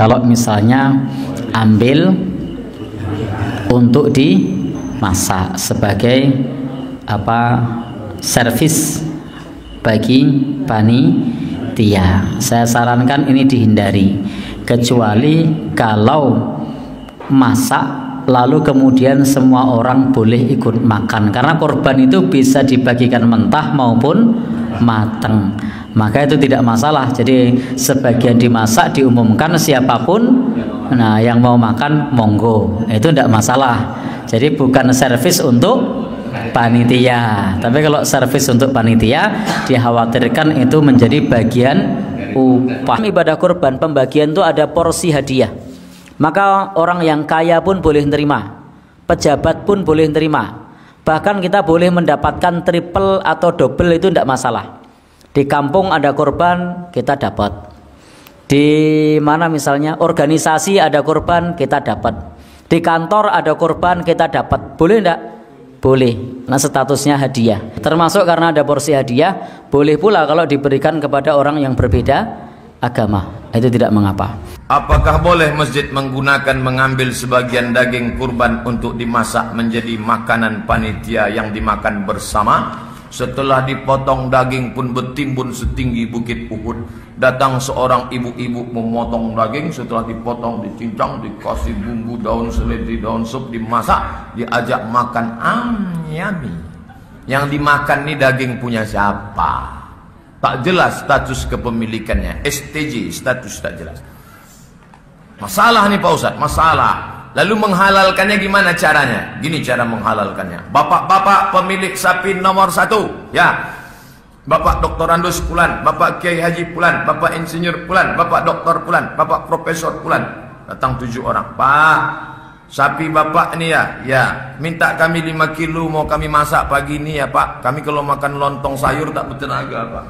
kalau misalnya ambil untuk dimasak sebagai servis bagi panitia. Saya sarankan ini dihindari, kecuali kalau masak lalu kemudian semua orang boleh ikut makan, karena korban itu bisa dibagikan mentah maupun matang, maka itu tidak masalah. Jadi sebagian dimasak, diumumkan siapapun, nah yang mau makan monggo, itu tidak masalah. Jadi bukan servis untuk panitia, tapi kalau servis untuk panitia dikhawatirkan itu menjadi bagian upah. Ibadah kurban pembagian itu ada porsi hadiah, maka orang yang kaya pun boleh menerima, pejabat pun boleh menerima, bahkan kita boleh mendapatkan triple atau double, itu tidak masalah. Di kampung ada kurban kita dapat, di mana misalnya organisasi ada kurban kita dapat, di kantor ada kurban kita dapat, boleh tidak? Boleh. Nah statusnya hadiah, termasuk karena ada porsi hadiah. Boleh pula kalau diberikan kepada orang yang berbeda agama, itu tidak mengapa. Apakah boleh masjid mengambil sebagian daging kurban untuk dimasak menjadi makanan panitia yang dimakan bersama? Setelah dipotong daging pun bertimbun setinggi bukit Uhud. Datang seorang ibu-ibu memotong daging, setelah dipotong, dicincang, dikasih bumbu daun seledri, daun sup, dimasak, diajak makan. Yummy. Yang dimakan ini daging punya siapa? Tak jelas status kepemilikannya. STJ, status tak jelas. Masalah nih Pak Ustadz, masalah. Lalu menghalalkannya gimana caranya? Gini cara menghalalkannya. Bapak-bapak pemilik sapi nomor 1, ya. Bapak Dr. Andus Pulan, Bapak Kiai Haji Pulan, Bapak Insinyur Pulan, Bapak Dr. Pulan, Bapak Profesor Pulan. Datang 7 orang. Pak, sapi Bapak ini ya, minta kami 5 kilo mau kami masak pagi ini ya Pak. Kami kalau makan lontong sayur tak bertenaga Pak.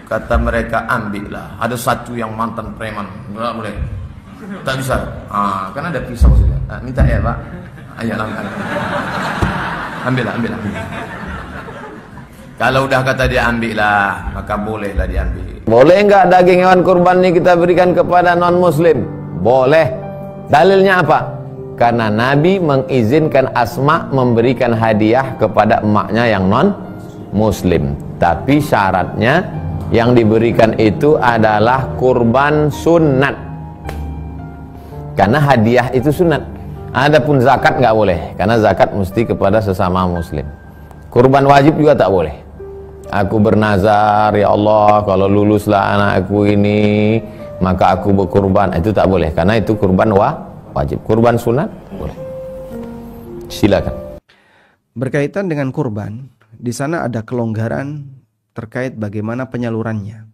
Kata mereka, ambillah. Ada satu yang mantan preman, enggak boleh. Tak bisa. Kan ada pisau saja. Minta ya Pak. Ayolah. Ambillah. Kalau udah kata dia ambillah, maka bolehlah diambil. Boleh enggak daging hewan kurban ini kita berikan kepada non muslim? Boleh. Dalilnya apa? Karena Nabi mengizinkan Asma memberikan hadiah kepada emaknya yang non muslim. Tapi syaratnya yang diberikan itu adalah kurban sunat. Karena hadiah itu sunat. Adapun zakat nggak boleh, karena zakat mesti kepada sesama muslim. Kurban wajib juga tak boleh. Aku bernazar, ya Allah, kalau luluslah anakku ini, maka aku berkurban. Itu tak boleh, karena itu kurban wajib. Kurban sunat boleh. Silakan. Berkaitan dengan kurban, di sana ada kelonggaran terkait bagaimana penyalurannya,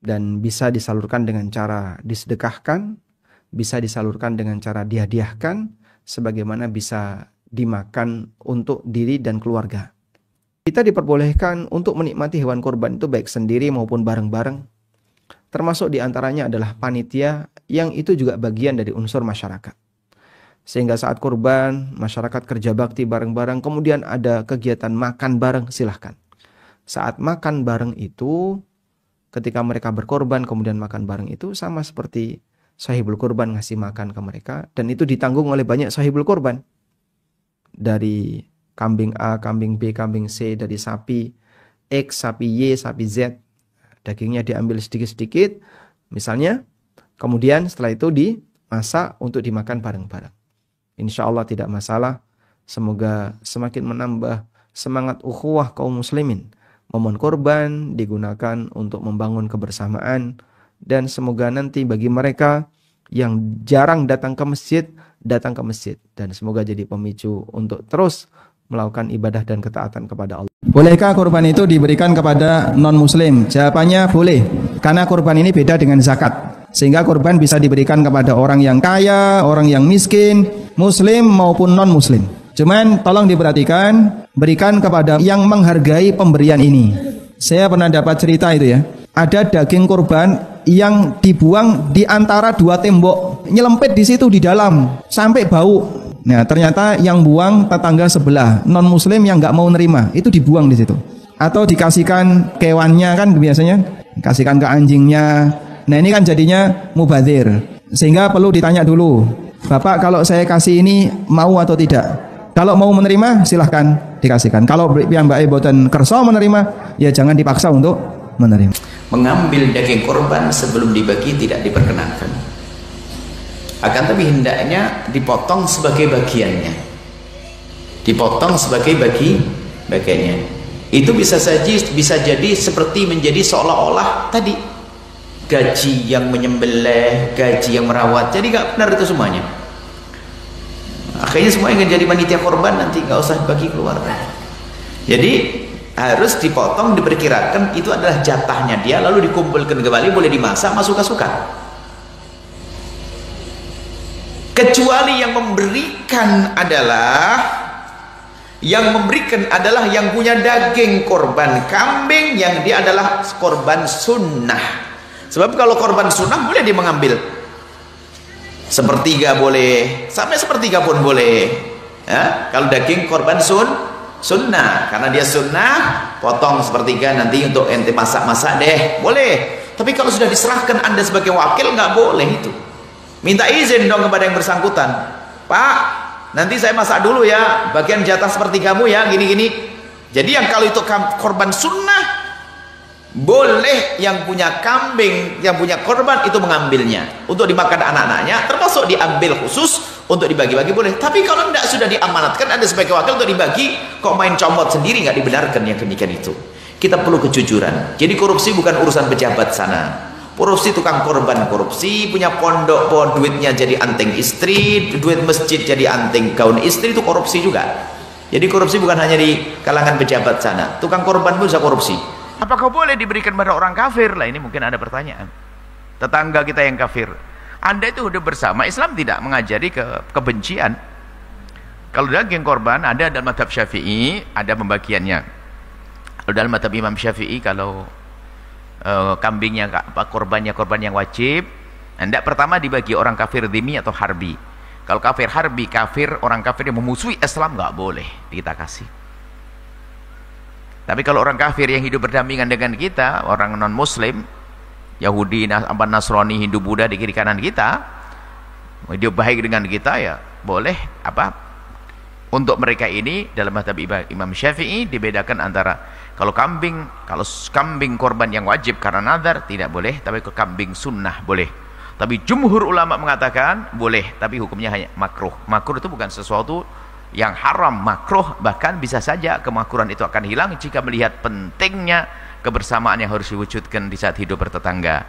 dan bisa disalurkan dengan cara disedekahkan, bisa disalurkan dengan cara dihadiahkan, sebagaimana bisa dimakan untuk diri dan keluarga. Kita diperbolehkan untuk menikmati hewan kurban itu baik sendiri maupun bareng-bareng. Termasuk diantaranya adalah panitia, yang itu juga bagian dari unsur masyarakat. Sehingga saat kurban, masyarakat kerja bakti bareng-bareng, kemudian ada kegiatan makan bareng, silahkan. Saat makan bareng itu, ketika mereka berkorban kemudian makan bareng itu sama seperti sahibul kurban ngasih makan ke mereka, dan itu ditanggung oleh banyak sahibul kurban. Dari kambing A, kambing B, kambing C, dari sapi X, sapi Y, sapi Z, dagingnya diambil sedikit-sedikit misalnya, kemudian setelah itu dimasak untuk dimakan bareng-bareng. Insya Allah tidak masalah. Semoga semakin menambah semangat ukhuwah kaum muslimin. Momen kurban digunakan untuk membangun kebersamaan, dan semoga nanti bagi mereka yang jarang datang ke masjid, datang ke masjid, dan semoga jadi pemicu untuk terus melakukan ibadah dan ketaatan kepada Allah. Bolehkah kurban itu diberikan kepada non-muslim? Jawabannya boleh, karena kurban ini beda dengan zakat. Sehingga kurban bisa diberikan kepada orang yang kaya, orang yang miskin, muslim maupun non-muslim. Cuman tolong diperhatikan, berikan kepada yang menghargai pemberian ini. Saya pernah dapat cerita itu ya. Ada daging kurban yang dibuang di antara 2 tembok, nyelempit di situ di dalam sampai bau. Nah, ternyata yang buang tetangga sebelah, non muslim yang nggak mau nerima, itu dibuang di situ. Atau dikasihkan kewannya, kan biasanya kasihkan ke anjingnya, Nah ini kan jadinya mubadzir. Sehingga perlu ditanya dulu, Bapak kalau saya kasih ini mau atau tidak? Kalau mau menerima silahkan dikasihkan. Kalau piyambake boten kersa menerima, ya jangan dipaksa untuk menerima. Mengambil daging korban sebelum dibagi tidak diperkenankan. Akan tapi hendaknya dipotong sebagai bagiannya. Dipotong sebagai bagiannya. Itu bisa jadi seperti menjadi seolah-olah tadi gaji yang menyembelih, gaji yang merawat. Jadi nggak benar itu semuanya. Akhirnya semuanya akan jadi panitia korban, nanti nggak usah bagi keluarga. Jadi harus dipotong, diperkirakan itu adalah jatahnya dia, lalu dikumpulkan kembali, boleh dimasak, suka-suka. Kecuali yang memberikan adalah yang punya daging korban kambing, yang dia adalah korban sunnah. Sebab kalau korban sunnah boleh dia mengambil sepertiga, boleh sampai sepertiga pun boleh ya, kalau daging korban sunnah, karena dia sunnah, potong sepertiga nanti untuk ente masak-masak deh, boleh. Tapi kalau sudah diserahkan Anda sebagai wakil, nggak boleh itu. Minta izin dong kepada yang bersangkutan, Pak, nanti saya masak dulu ya, bagian jatah sepertigamu ya, gini-gini. Jadi yang kalau itu korban sunnah, boleh yang punya kambing, yang punya korban itu mengambilnya untuk dimakan anak-anaknya, termasuk diambil khusus untuk dibagi-bagi boleh. Tapi kalau tidak sudah diamanatkan ada sebagai wakil untuk dibagi, kok main comot sendiri, nggak dibenarkan yang demikian itu. Kita perlu kejujuran. Jadi korupsi bukan urusan pejabat sana. Korupsi tukang korban korupsi, punya pondok duitnya jadi anting istri, duit masjid jadi anting gaun istri, itu korupsi juga. Jadi korupsi bukan hanya di kalangan pejabat sana, tukang korban pun bisa korupsi. Apakah boleh diberikan pada orang kafir? Lah ini mungkin ada pertanyaan. Tetangga kita yang kafir, Anda itu udah bersama, Islam tidak mengajari kebencian. Kalau daging korban ada dalam mazhab Syafi'i, ada pembagiannya. Kalau dalam mazhab Imam Syafi'i, kalau kambingnya korban yang wajib, hendak pertama dibagi orang kafir dhimmi atau harbi. Kalau kafir harbi, orang kafir yang memusuhi Islam, nggak boleh kita kasih. Tapi kalau orang kafir yang hidup berdampingan dengan kita, orang non muslim, Yahudi, Nasrani, Hindu, Buddha di kiri kanan kita, hidup baik dengan kita, ya boleh. Untuk mereka ini dalam mazhab Imam Syafi'i dibedakan antara kalau kambing korban yang wajib karena nazar tidak boleh, tapi kalau kambing sunnah boleh. Tapi jumhur ulama mengatakan boleh, tapi hukumnya hanya makruh. Makruh itu bukan sesuatu yang haram, makruh. Bahkan bisa saja kemakruhan itu akan hilang jika melihat pentingnya kebersamaan yang harus diwujudkan di saat hidup bertetangga.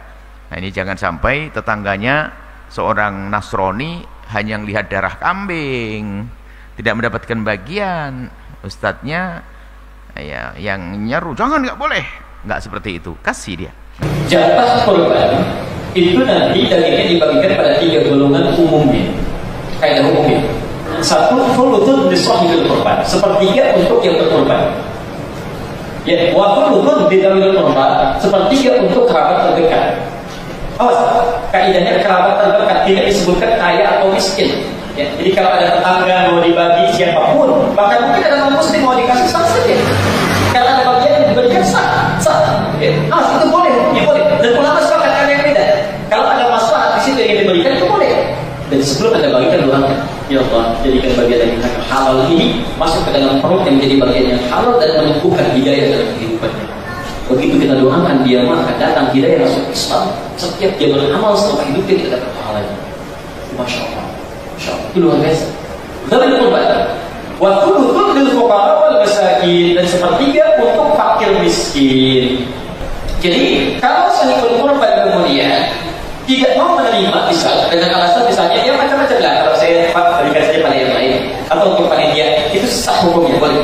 Nah ini jangan sampai tetangganya seorang Nasrani hanya melihat darah kambing, tidak mendapatkan bagian, ustadznya ya yang nyeru, jangan, nggak boleh, nggak seperti itu, kasih dia. Jatah korban itu nanti dagingnya dibagikan pada 3 golongan umumnya, kaidah umumnya. 1, thuluthun li shahidil korban, sepertiga untuk yang berkorban. Ya, wa thuluthun li dzawil korban, sepertiga untuk kerabat terdekat. Awas, kaidahnya kerabat terdekat tidak disebutkan kaya atau miskin. Ya, jadi kalau ada tetangga mau dibagi siapapun, bahkan mungkin ada non muslim mau dikasih sah saja. Kalau ada bagian yang diberikan sah. Ya, itu boleh, ya boleh. Dan ulama sepakat ada yang beda. Kalau ada masalah di situ yang diberikan itu boleh. Dan sebelum anda bagikan doakan, ya Allah, jadikan bagian yang halal ini masuk ke dalam perut yang menjadi bagian yang halal dan menyembuhkan hidayah dalam kehidupannya. Begitu kita doakan, dia akan datang hidayah masuk Islam. Setiap dia beramal selama hidupnya tidak dapat pahalanya. Masya Allah. Itu luar biasa. Dalam korban, waktu untuk lil fuqara wal masakin, dan sepertiga untuk fakir miskin. Jadi kalau sahibul korban kemudian tidak mau menerima, misal dengan alasan misalnya dia macam-macam lah, kalau saya berikan saja pada yang lain atau untuk panitia, itu sah hukumnya, boleh.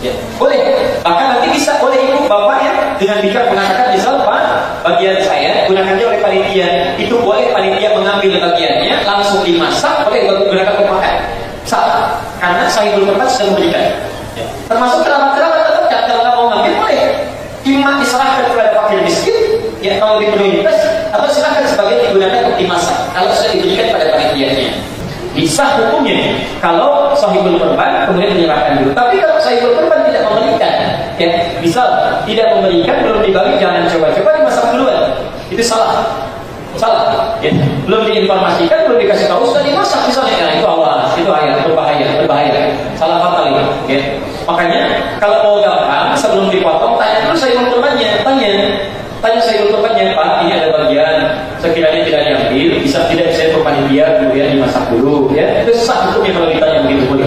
Ya, boleh. Bahkan nanti bisa oleh ibu bapak ya dengan bijak mengatakan misal Pak, bagian saya gunakannya oleh panitia, itu boleh panitia mengambil bagiannya langsung dimasak, boleh gunakan untuk makan. Sah, karena sahibul korban sudah memberikan. Ya. Termasuk kerabat-kerabat terdekat kalau nggak mau ngambil boleh. Cuma diserahkan kepada fakir miskin, ya kalau dipenuhi plus, atau serahkan sebagai digunakan untuk dimasak kalau sudah diberikan pada panitianya. Bisa hukumnya kalau sahibul korban kemudian menyerahkan dulu. Tapi kalau sahibul korban tidak memberikan, ya misal tidak memberikan belum dibagi, jangan coba-coba dimasak duluan. Itu salah. Salah, ya. Belum diinformasikan, belum dikasih tahu, sudah dimasak misalnya. Nah, itu awas, itu ayat, berbahaya. Salah fatal ini, ya. Makanya kalau mau gampang, sebelum dipotong, tanya dulu sayur kurbannya, tanya sayur kurbannya, Pak, ini ada bagian sekiranya tidak diambil, bisa tidak saya kurban dia, kemudian dimasak dulu, ya. Itu sah hukumnya kalau ditanya begitu boleh.